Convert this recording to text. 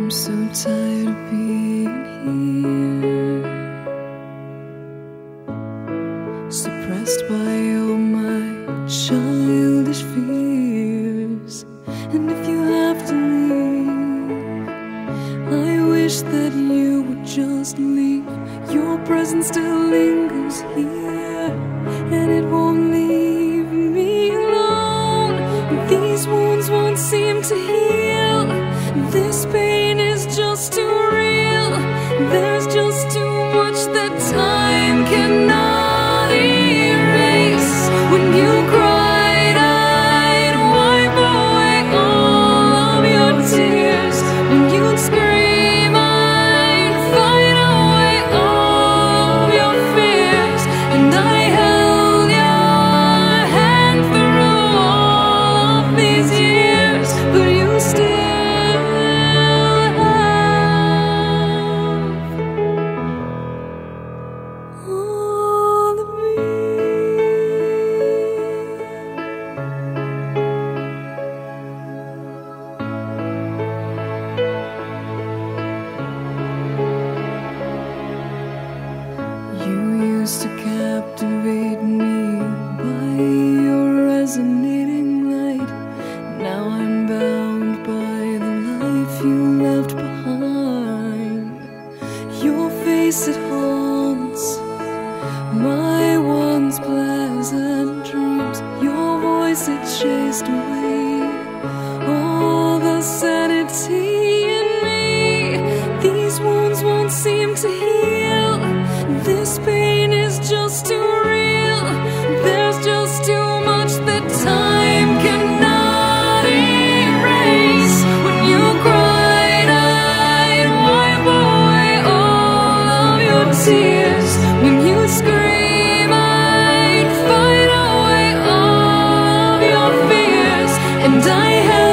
I'm so tired of being here, suppressed by all my childish fears. And if you have to leave, I wish that you would just leave. Your presence still lingers here, and it won't leave me alone. These wounds won't seem to heal. This pain is just too real. There's just too much that time cannot erase. When you cried, I'd wipe away all of your tears. When you'd scream, I'd fight away all of your fears. And I held your hand through all of these years, but you still to captivate me by your resonating light. Now I'm bound by the life you left behind. Your face, it haunts my once pleasant dreams. Your voice, it chased away all the sanity in me. These wounds won't seem to heal. This pain is just too real. There's just too much that time cannot erase. When you cried, I'd wipe away all of your tears. When you scream, I'd fight away all of your fears. And I held